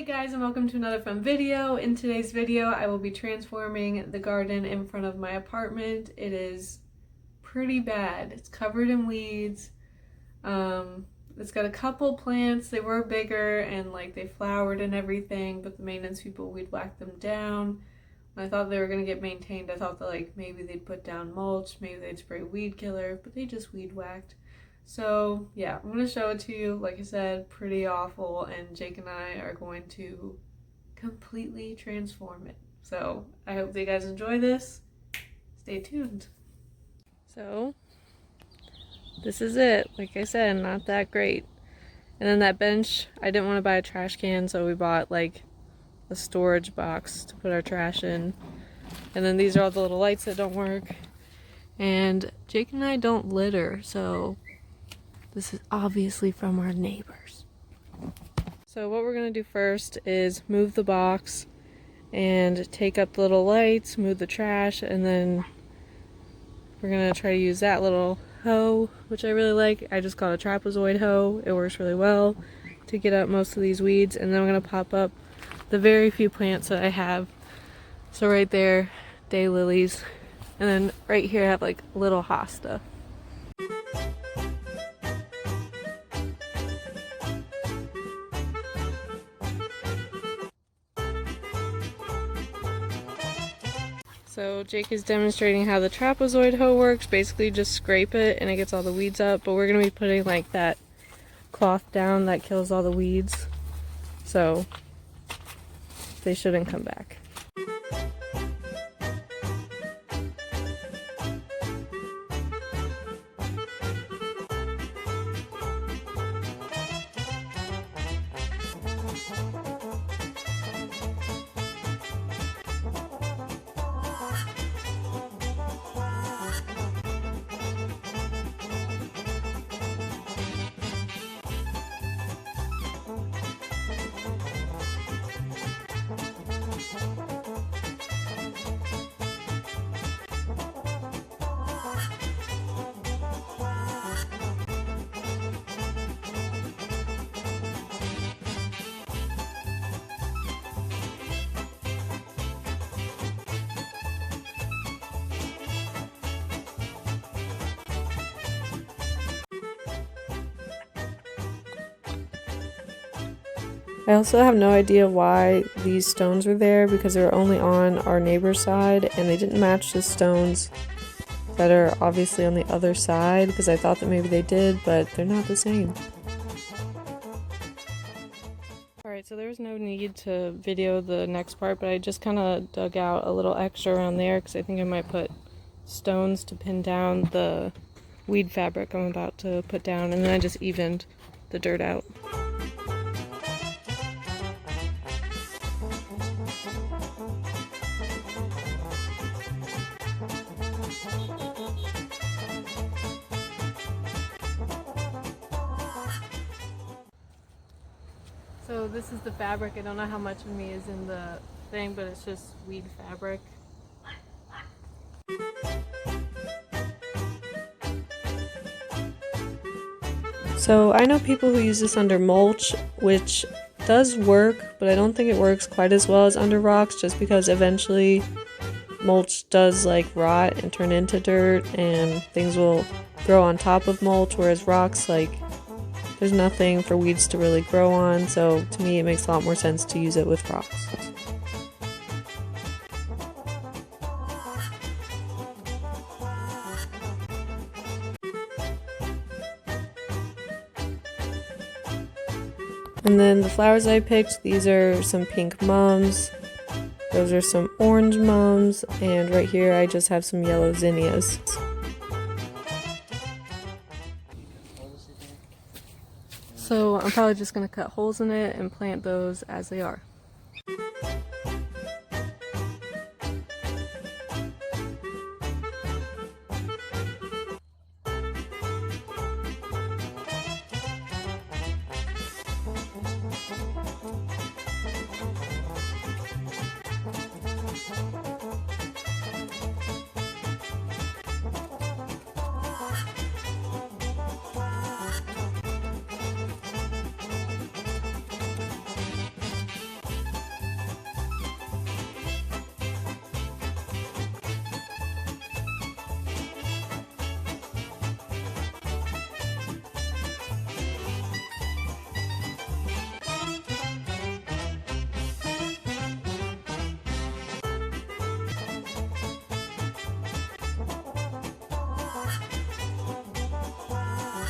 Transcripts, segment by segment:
Hey guys, and welcome to another fun video. In today's video I will be transforming the garden in front of my apartment. It is pretty bad. It's covered in weeds. It's got a couple plants. They were bigger and like they flowered and everything, but the maintenance people weed whacked them down. When I thought they were going to get maintained, I thought that like maybe they'd put down mulch, maybe they'd spray weed killer, but they just weed whacked. So yeah, I'm going to show it to you. Like I said, pretty awful, and Jake and I are going to completely transform it. So I hope that you guys enjoy this. Stay tuned. So this is it. Like I said, not that great. And then that bench, I didn't want to buy a trash can, so we bought like a storage box to put our trash in. And then these are all the little lights that don't work. And Jake and I don't litter, so this is obviously from our neighbors. So what we're going to do first is move the box and take up the little lights, move the trash, and then we're going to try to use that little hoe, which I really like. I just call it a trapezoid hoe. It works really well to get up most of these weeds. And then I'm going to pop up the very few plants that I have. So right there, daylilies. And then right here I have like little hosta. So Jake is demonstrating how the trapezoid hoe works. Basically just scrape it and it gets all the weeds up, but we're going to be putting like that cloth down that kills all the weeds, so they shouldn't come back. I also have no idea why these stones were there, because they were only on our neighbor's side and they didn't match the stones that are obviously on the other side, because I thought that maybe they did, but they're not the same. Alright, so there's no need to video the next part, but I just kind of dug out a little extra around there because I think I might put stones to pin down the weed fabric I'm about to put down, and then I just evened the dirt out. So this is the fabric. I don't know how much of me is in the thing, but it's just weed fabric. So I know people who use this under mulch, which does work, but I don't think it works quite as well as under rocks, just because eventually mulch does like rot and turn into dirt and things will grow on top of mulch, whereas rocks, like, there's nothing for weeds to really grow on, so to me it makes a lot more sense to use it with rocks. And then the flowers I picked, these are some pink mums, those are some orange mums, and right here I just have some yellow zinnias. So I'm probably just going to cut holes in it and plant those as they are.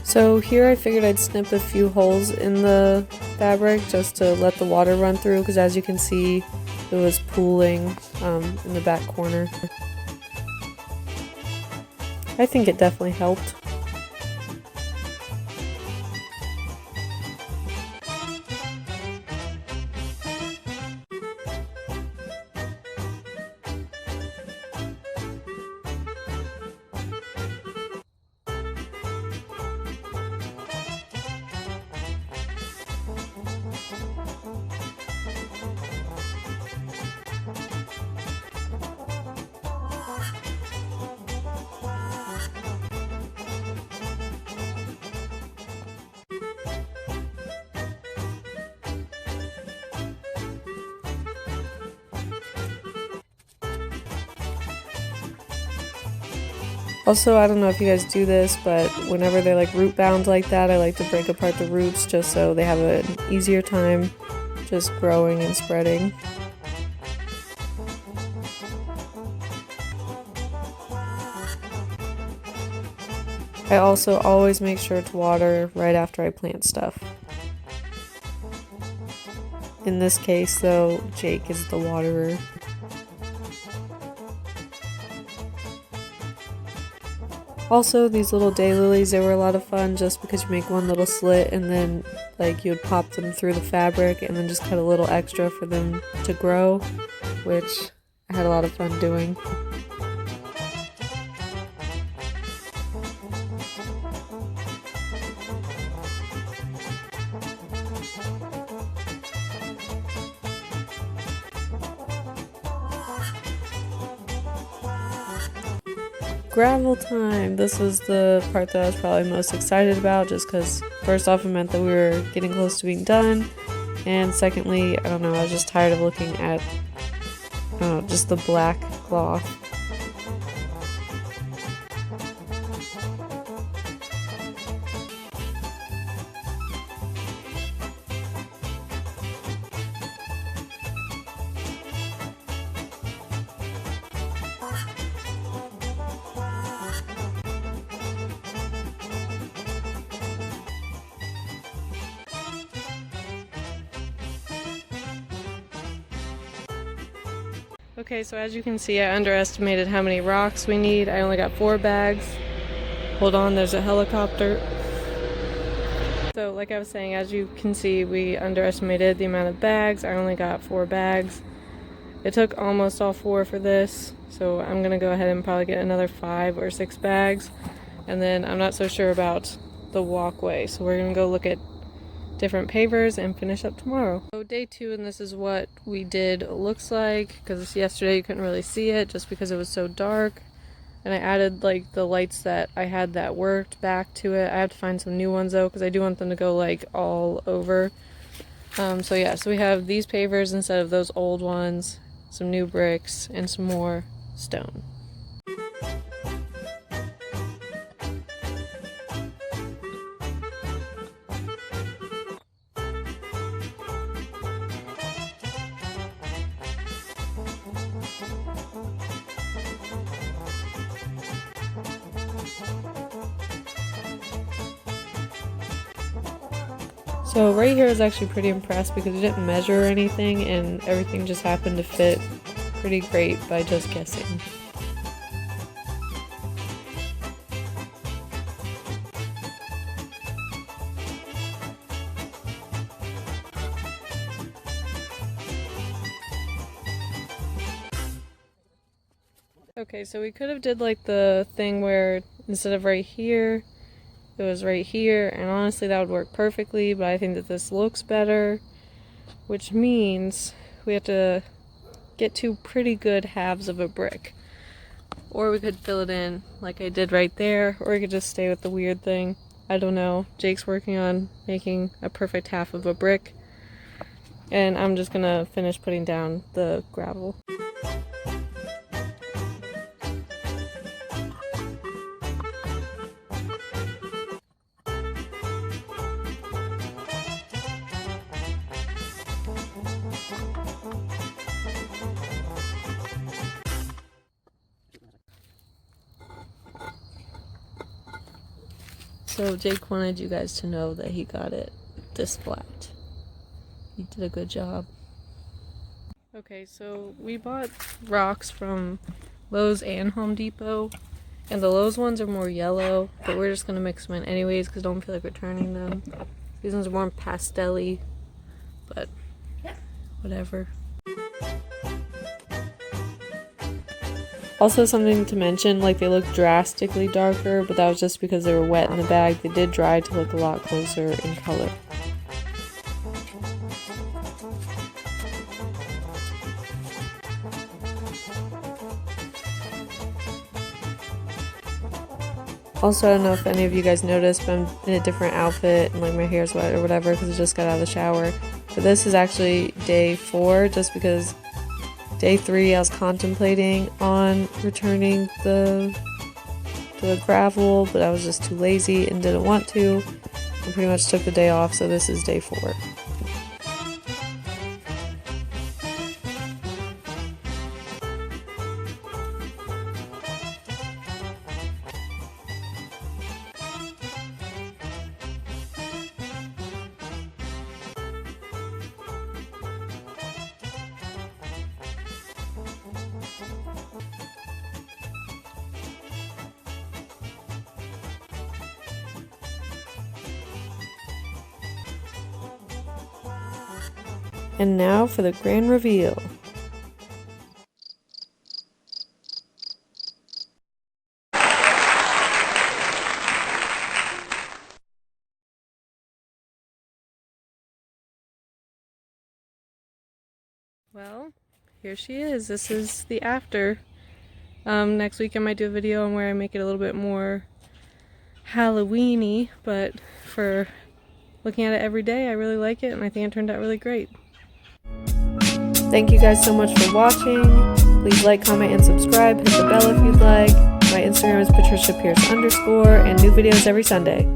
So here I figured I'd snip a few holes in the fabric just to let the water run through, because as you can see it was pooling in the back corner. I think it definitely helped. Also, I don't know if you guys do this, but whenever they're like root bound like that, I like to break apart the roots just so they have an easier time just growing and spreading. I also always make sure to water right after I plant stuff. In this case though, Jake is the waterer. Also, these little daylilies, they were a lot of fun just because you make one little slit and then like you would pop them through the fabric and then just cut a little extra for them to grow, which I had a lot of fun doing. Gravel time! This was the part that I was probably most excited about, just because first off it meant that we were getting close to being done, and secondly, I don't know, I was just tired of looking at just the black cloth. Okay, so as you can see, I underestimated how many rocks we need. I only got 4 bags. Hold on, there's a helicopter. So like I was saying, as you can see, we underestimated the amount of bags. I only got 4 bags. It took almost all 4 for this, so I'm gonna go ahead and probably get another 5 or 6 bags. And then I'm not so sure about the walkway, so we're gonna go look at different pavers and finish up tomorrow. So day 2, and this is what we did looks like, because yesterday you couldn't really see it just because it was so dark, and I added like the lights that I had that worked back to it. I have to find some new ones though, because I do want them to go like all over. So yeah, so we have these pavers instead of those old ones, some new bricks, and some more stone. So right here I was actually pretty impressed because I didn't measure anything and everything just happened to fit pretty great by just guessing. Okay, so we could have did like the thing where instead of right here, it was right here, and honestly that would work perfectly, but I think that this looks better, which means we have to get 2 pretty good halves of a brick. Or we could fill it in like I did right there, or we could just stay with the weird thing. I don't know. Jake's working on making a perfect half of a brick, and I'm just gonna finish putting down the gravel. So Jake wanted you guys to know that he got it this flat. He did a good job. Okay, so we bought rocks from Lowe's and Home Depot, and the Lowe's ones are more yellow, but we're just gonna mix them in anyways because I don't feel like returning them. These ones are more pastel-y, but whatever. Also, something to mention, like, they look drastically darker, but that was just because they were wet in the bag. They did dry to look a lot closer in color. Also, I don't know if any of you guys noticed, but I'm in a different outfit and like my hair's wet or whatever because I just got out of the shower. But this is actually day 4, just because day 3 I was contemplating on returning the gravel, but I was just too lazy and didn't want to. I pretty much took the day off, so this is day 4. And now for the grand reveal. Well, here she is. This is the after. Next week I might do a video on where I make it a little bit more Halloween-y, but for looking at it every day, I really like it, and I think it turned out really great. Thank you guys so much for watching. Please like, comment, and subscribe. Hit the bell if you'd like. My Instagram is _Patricia Pierce_, and new videos every Sunday.